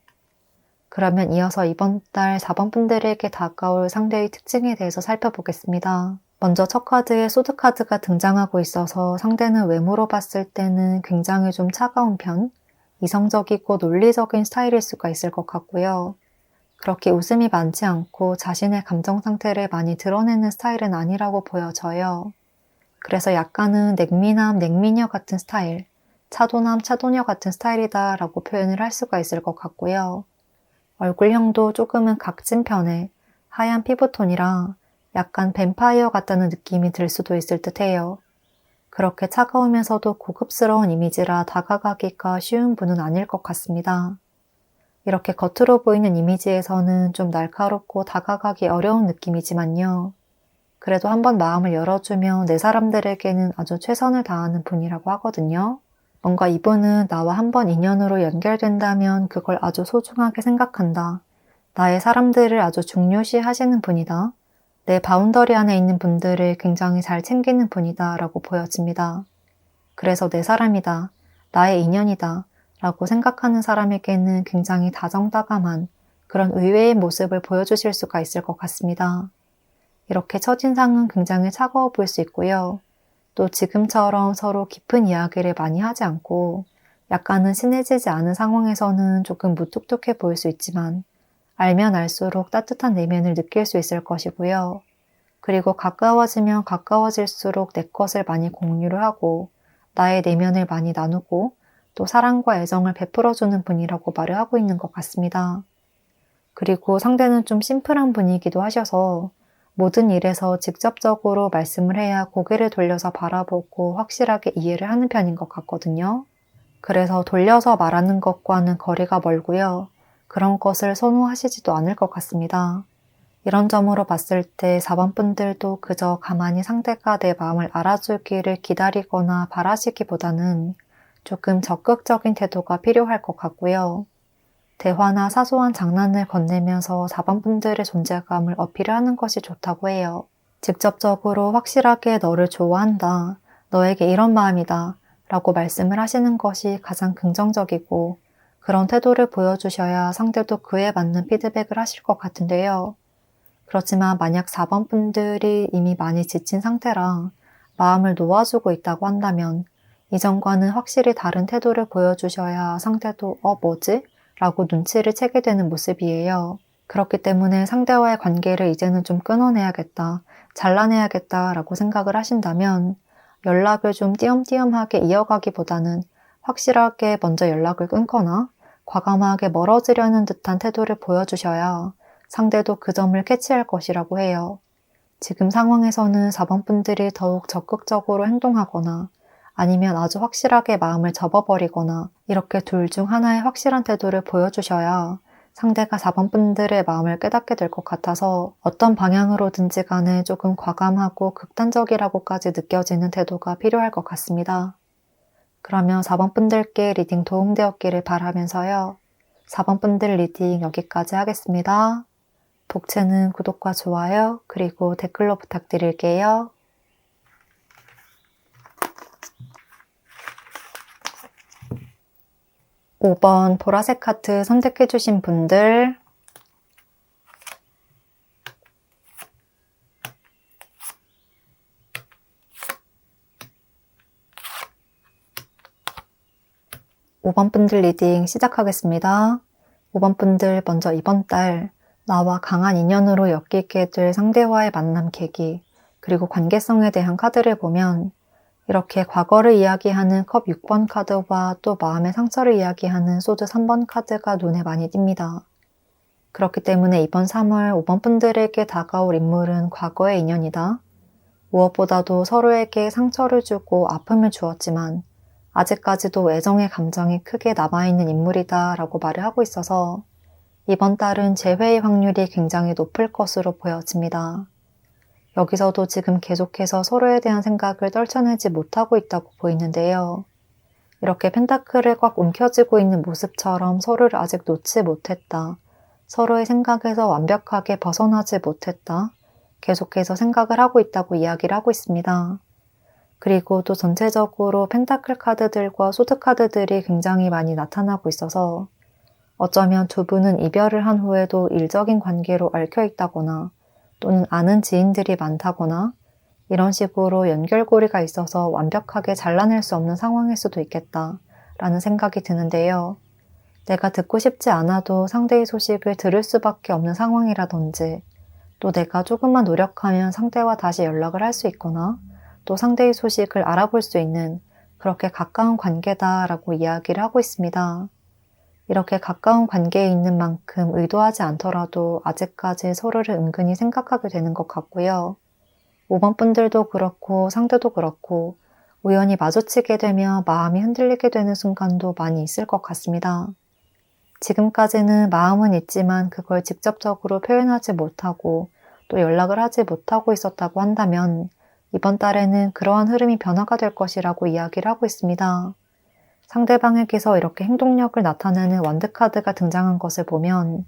그러면 이어서 이번 달 4번 분들에게 다가올 상대의 특징에 대해서 살펴보겠습니다. 먼저 첫 카드에 소드 카드가 등장하고 있어서 상대는 외모로 봤을 때는 굉장히 좀 차가운 편, 이성적이고 논리적인 스타일일 수가 있을 것 같고요. 그렇게 웃음이 많지 않고 자신의 감정 상태를 많이 드러내는 스타일은 아니라고 보여져요. 그래서 약간은 냉미남, 냉미녀 같은 스타일, 차도남, 차도녀 같은 스타일이다 라고 표현을 할 수가 있을 것 같고요. 얼굴형도 조금은 각진 편에 하얀 피부톤이라 약간 뱀파이어 같다는 느낌이 들 수도 있을 듯해요. 그렇게 차가우면서도 고급스러운 이미지라 다가가기가 쉬운 분은 아닐 것 같습니다. 이렇게 겉으로 보이는 이미지에서는 좀 날카롭고 다가가기 어려운 느낌이지만요. 그래도 한번 마음을 열어주면 내 사람들에게는 아주 최선을 다하는 분이라고 하거든요. 뭔가 이분은 나와 한번 인연으로 연결된다면 그걸 아주 소중하게 생각한다. 나의 사람들을 아주 중요시 하시는 분이다. 내 바운더리 안에 있는 분들을 굉장히 잘 챙기는 분이다 라고 보여집니다. 그래서 내 사람이다. 나의 인연이다. 라고 생각하는 사람에게는 굉장히 다정다감한 그런 의외의 모습을 보여주실 수가 있을 것 같습니다. 이렇게 첫인상은 굉장히 차가워 보일 수 있고요. 또 지금처럼 서로 깊은 이야기를 많이 하지 않고 약간은 친해지지 않은 상황에서는 조금 무뚝뚝해 보일 수 있지만 알면 알수록 따뜻한 내면을 느낄 수 있을 것이고요. 그리고 가까워지면 가까워질수록 내 것을 많이 공유를 하고 나의 내면을 많이 나누고 또 사랑과 애정을 베풀어주는 분이라고 말을 하고 있는 것 같습니다. 그리고 상대는 좀 심플한 분이기도 하셔서 모든 일에서 직접적으로 말씀을 해야 고개를 돌려서 바라보고 확실하게 이해를 하는 편인 것 같거든요. 그래서 돌려서 말하는 것과는 거리가 멀고요. 그런 것을 선호하시지도 않을 것 같습니다. 이런 점으로 봤을 때 4번 분들도 그저 가만히 상대가 내 마음을 알아주기를 기다리거나 바라시기보다는 조금 적극적인 태도가 필요할 것 같고요. 대화나 사소한 장난을 건네면서 4번 분들의 존재감을 어필하는 것이 좋다고 해요. 직접적으로 확실하게 너를 좋아한다, 너에게 이런 마음이다 라고 말씀을 하시는 것이 가장 긍정적이고 그런 태도를 보여주셔야 상대도 그에 맞는 피드백을 하실 것 같은데요. 그렇지만 만약 4번 분들이 이미 많이 지친 상태라 마음을 놓아주고 있다고 한다면 이전과는 확실히 다른 태도를 보여주셔야 상대도 뭐지? 라고 눈치를 채게 되는 모습이에요. 그렇기 때문에 상대와의 관계를 이제는 좀 끊어내야겠다, 잘라내야겠다 라고 생각을 하신다면 연락을 좀 띄엄띄엄하게 이어가기보다는 확실하게 먼저 연락을 끊거나 과감하게 멀어지려는 듯한 태도를 보여주셔야 상대도 그 점을 캐치할 것이라고 해요. 지금 상황에서는 4번 분들이 더욱 적극적으로 행동하거나 아니면 아주 확실하게 마음을 접어버리거나 이렇게 둘 중 하나의 확실한 태도를 보여주셔야 상대가 4번 분들의 마음을 깨닫게 될 것 같아서 어떤 방향으로든지 간에 조금 과감하고 극단적이라고까지 느껴지는 태도가 필요할 것 같습니다. 그러면 4번 분들께 리딩 도움되었기를 바라면서요. 4번 분들 리딩 여기까지 하겠습니다. 복채는 구독과 좋아요 그리고 댓글로 부탁드릴게요. 5번 보라색 카드 선택해주신 분들, (5번) 분들 리딩 시작하겠습니다. 5번 분들 먼저 이번 달 나와 강한 인연으로 엮이게 될 상대와의 만남 계기, 그리고 관계성에 대한 카드를 보면 이렇게 과거를 이야기하는 컵 6번 카드와 또 마음의 상처를 이야기하는 소드 3번 카드가 눈에 많이 띕니다. 그렇기 때문에 이번 3월 5번 분들에게 다가올 인물은 과거의 인연이다. 무엇보다도 서로에게 상처를 주고 아픔을 주었지만 아직까지도 애정의 감정이 크게 남아있는 인물이다 라고 말을 하고 있어서 이번 달은 재회의 확률이 굉장히 높을 것으로 보여집니다. 여기서도 지금 계속해서 서로에 대한 생각을 떨쳐내지 못하고 있다고 보이는데요. 이렇게 펜타클을 꽉 움켜쥐고 있는 모습처럼 서로를 아직 놓지 못했다. 서로의 생각에서 완벽하게 벗어나지 못했다. 계속해서 생각을 하고 있다고 이야기를 하고 있습니다. 그리고 또 전체적으로 펜타클 카드들과 소드 카드들이 굉장히 많이 나타나고 있어서 어쩌면 두 분은 이별을 한 후에도 일적인 관계로 얽혀 있다거나 또는 아는 지인들이 많다거나 이런 식으로 연결고리가 있어서 완벽하게 잘라낼 수 없는 상황일 수도 있겠다 라는 생각이 드는데요. 내가 듣고 싶지 않아도 상대의 소식을 들을 수밖에 없는 상황이라든지 또 내가 조금만 노력하면 상대와 다시 연락을 할 수 있거나 또 상대의 소식을 알아볼 수 있는 그렇게 가까운 관계다라고 이야기를 하고 있습니다. 이렇게 가까운 관계에 있는 만큼 의도하지 않더라도 아직까지 서로를 은근히 생각하게 되는 것 같고요. 5번 분들도 그렇고 상대도 그렇고 우연히 마주치게 되며 마음이 흔들리게 되는 순간도 많이 있을 것 같습니다. 지금까지는 마음은 있지만 그걸 직접적으로 표현하지 못하고 또 연락을 하지 못하고 있었다고 한다면 이번 달에는 그러한 흐름이 변화가 될 것이라고 이야기를 하고 있습니다. 상대방에게서 이렇게 행동력을 나타내는 완드카드가 등장한 것을 보면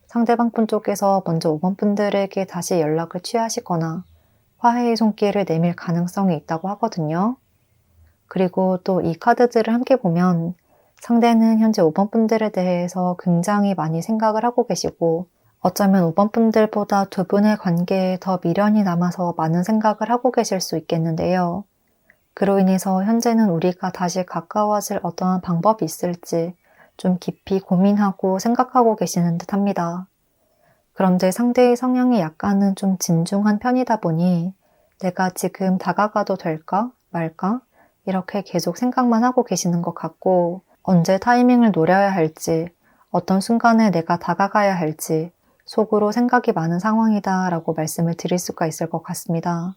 상대방 분 쪽에서 먼저 5번 분들에게 다시 연락을 취하시거나 화해의 손길을 내밀 가능성이 있다고 하거든요. 그리고 또 이 카드들을 함께 보면 상대는 현재 5번 분들에 대해서 굉장히 많이 생각을 하고 계시고 어쩌면 5번 분들보다 두 분의 관계에 더 미련이 남아서 많은 생각을 하고 계실 수 있겠는데요. 그로 인해서 현재는 우리가 다시 가까워질 어떠한 방법이 있을지 좀 깊이 고민하고 생각하고 계시는 듯 합니다. 그런데 상대의 성향이 약간은 좀 진중한 편이다 보니 내가 지금 다가가도 될까 말까 이렇게 계속 생각만 하고 계시는 것 같고 언제 타이밍을 노려야 할지, 어떤 순간에 내가 다가가야 할지 속으로 생각이 많은 상황이다 라고 말씀을 드릴 수가 있을 것 같습니다.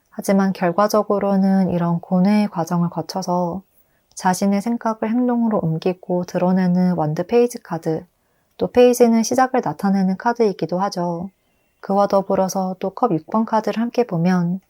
하지만 결과적으로는 이런 고뇌의 과정을 거쳐서 자신의 생각을 행동으로 옮기고 드러내는 완드 페이지 카드, 또 페이지는 시작을 나타내는 카드이기도 하죠. 그와 더불어서 또 컵 6번 카드를 함께 보면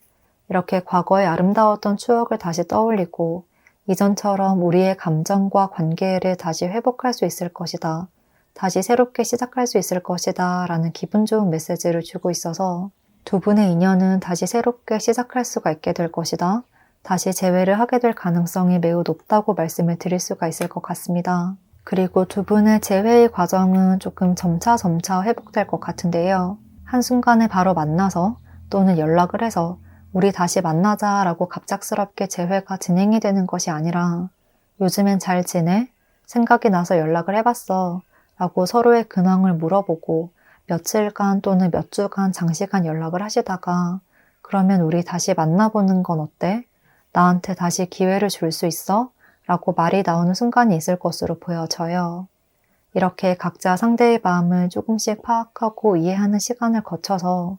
이렇게 과거의 아름다웠던 추억을 다시 떠올리고 이전처럼 우리의 감정과 관계를 다시 회복할 수 있을 것이다. 다시 새롭게 시작할 수 있을 것이다 라는 기분 좋은 메시지를 주고 있어서 두 분의 인연은 다시 새롭게 시작할 수가 있게 될 것이다. 다시 재회를 하게 될 가능성이 매우 높다고 말씀을 드릴 수가 있을 것 같습니다. 그리고 두 분의 재회의 과정은 조금 점차 회복될 것 같은데요. 한순간에 바로 만나서 또는 연락을 해서 우리 다시 만나자 라고 갑작스럽게 재회가 진행이 되는 것이 아니라 요즘엔 잘 지내? 생각이 나서 연락을 해봤어 라고 서로의 근황을 물어보고 며칠간 또는 몇 주간 장시간 연락을 하시다가 그러면 우리 다시 만나보는 건 어때? 나한테 다시 기회를 줄 수 있어? 라고 말이 나오는 순간이 있을 것으로 보여져요. 이렇게 각자 상대의 마음을 조금씩 파악하고 이해하는 시간을 거쳐서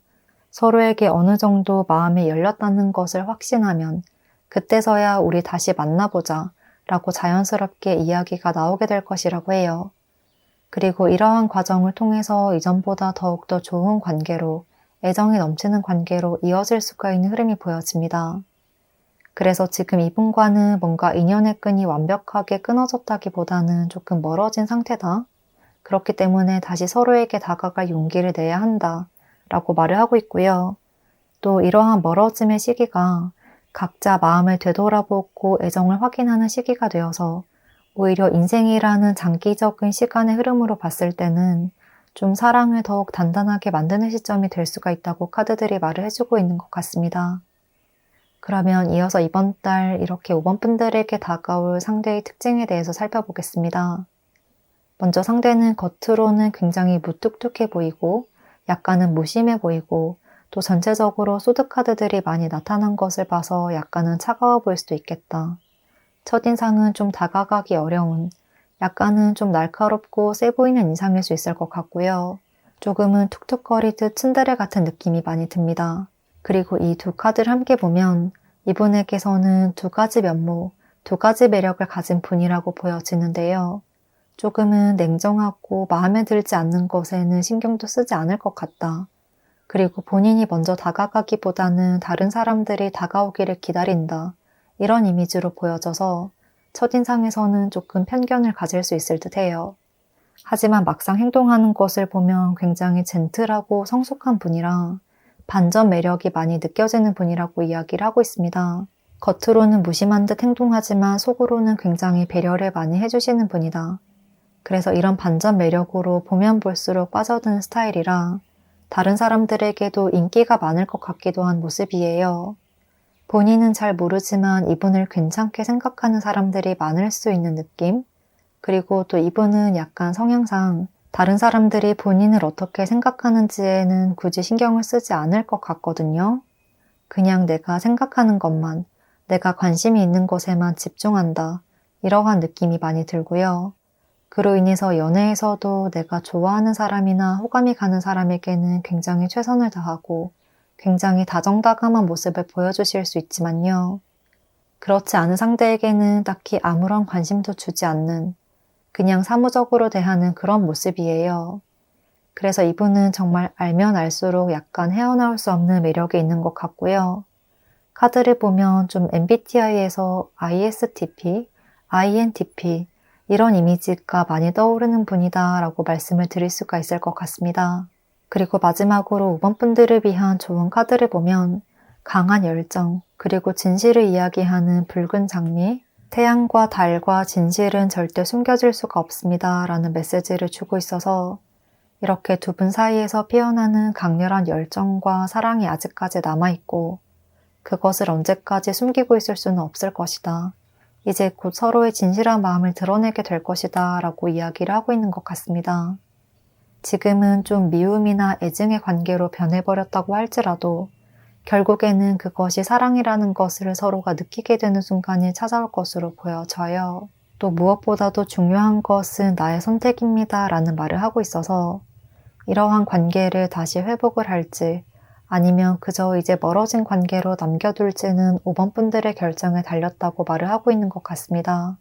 서로에게 어느 정도 마음이 열렸다는 것을 확신하면 그때서야 우리 다시 만나보자 라고 자연스럽게 이야기가 나오게 될 것이라고 해요. 그리고 이러한 과정을 통해서 이전보다 더욱더 좋은 관계로, 애정이 넘치는 관계로 이어질 수가 있는 흐름이 보여집니다. 그래서 지금 이분과는 뭔가 인연의 끈이 완벽하게 끊어졌다기보다는 조금 멀어진 상태다. 그렇기 때문에 다시 서로에게 다가갈 용기를 내야 한다 라고 말을 하고 있고요. 또 이러한 멀어짐의 시기가 각자 마음을 되돌아보고 애정을 확인하는 시기가 되어서 오히려 인생이라는 장기적인 시간의 흐름으로 봤을 때는 좀 사랑을 더욱 단단하게 만드는 시점이 될 수가 있다고 카드들이 말을 해주고 있는 것 같습니다. 그러면 이어서 이번 달 이렇게 5번 분들에게 다가올 상대의 특징에 대해서 살펴보겠습니다. 먼저 상대는 겉으로는 굉장히 무뚝뚝해 보이고 약간은 무심해 보이고 또 전체적으로 소드카드들이 많이 나타난 것을 봐서 약간은 차가워 보일 수도 있겠다. 첫인상은 좀 다가가기 어려운, 약간은 좀 날카롭고 세 보이는 인상일 수 있을 것 같고요. 조금은 툭툭거리듯 츤데레 같은 느낌이 많이 듭니다. 그리고 이 두 카드를 함께 보면 이분에게서는 두 가지 면모, 두 가지 매력을 가진 분이라고 보여지는데요. 조금은 냉정하고 마음에 들지 않는 것에는 신경도 쓰지 않을 것 같다. 그리고 본인이 먼저 다가가기보다는 다른 사람들이 다가오기를 기다린다. 이런 이미지로 보여져서 첫인상에서는 조금 편견을 가질 수 있을 듯해요. 하지만 막상 행동하는 것을 보면 굉장히 젠틀하고 성숙한 분이라 반전 매력이 많이 느껴지는 분이라고 이야기를 하고 있습니다. 겉으로는 무심한 듯 행동하지만 속으로는 굉장히 배려를 많이 해주시는 분이다. 그래서 이런 반전 매력으로 보면 볼수록 빠져드는 스타일이라 다른 사람들에게도 인기가 많을 것 같기도 한 모습이에요. 본인은 잘 모르지만 이분을 괜찮게 생각하는 사람들이 많을 수 있는 느낌? 그리고 또 이분은 약간 성향상 다른 사람들이 본인을 어떻게 생각하는지에는 굳이 신경을 쓰지 않을 것 같거든요. 그냥 내가 생각하는 것만, 내가 관심이 있는 것에만 집중한다. 이러한 느낌이 많이 들고요. 그로 인해서 연애에서도 내가 좋아하는 사람이나 호감이 가는 사람에게는 굉장히 최선을 다하고 굉장히 다정다감한 모습을 보여주실 수 있지만요. 그렇지 않은 상대에게는 딱히 아무런 관심도 주지 않는 그냥 사무적으로 대하는 그런 모습이에요. 그래서 이분은 정말 알면 알수록 약간 헤어나올 수 없는 매력이 있는 것 같고요. 카드를 보면 좀 MBTI에서 ISTP, INTP 이런 이미지가 많이 떠오르는 분이다 라고 말씀을 드릴 수가 있을 것 같습니다. 그리고 마지막으로 5번 분들을 위한 좋은 카드를 보면 강한 열정, 그리고 진실을 이야기하는 붉은 장미, 태양과 달과 진실은 절대 숨겨질 수가 없습니다 라는 메시지를 주고 있어서 이렇게 두 분 사이에서 피어나는 강렬한 열정과 사랑이 아직까지 남아있고 그것을 언제까지 숨기고 있을 수는 없을 것이다. 이제 곧 서로의 진실한 마음을 드러내게 될 것이다 라고 이야기를 하고 있는 것 같습니다. 지금은 좀 미움이나 애증의 관계로 변해버렸다고 할지라도 결국에는 그것이 사랑이라는 것을 서로가 느끼게 되는 순간이 찾아올 것으로 보여져요. 또 무엇보다도 중요한 것은 나의 선택입니다 라는 말을 하고 있어서 이러한 관계를 다시 회복을 할지 아니면 그저 이제 멀어진 관계로 남겨둘지는 5번 분들의 결정에 달렸다고 말을 하고 있는 것 같습니다.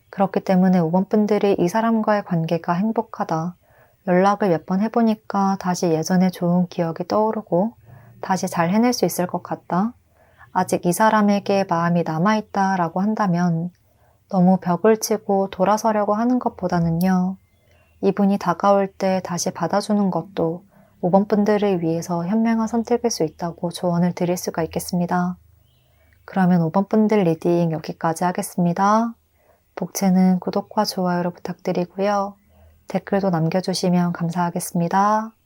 그렇기 때문에 5번 분들이 이 사람과의 관계가 행복하다, 연락을 몇 번 해보니까 다시 예전의 좋은 기억이 떠오르고 다시 잘 해낼 수 있을 것 같다, 아직 이 사람에게 마음이 남아있다 라고 한다면 너무 벽을 치고 돌아서려고 하는 것보다는요, 이분이 다가올 때 다시 받아주는 것도 5번 분들을 위해서 현명한 선택일 수 있다고 조언을 드릴 수가 있겠습니다. 그러면 5번 분들 리딩 여기까지 하겠습니다. 복채는 구독과 좋아요로 부탁드리고요. 댓글도 남겨주시면 감사하겠습니다.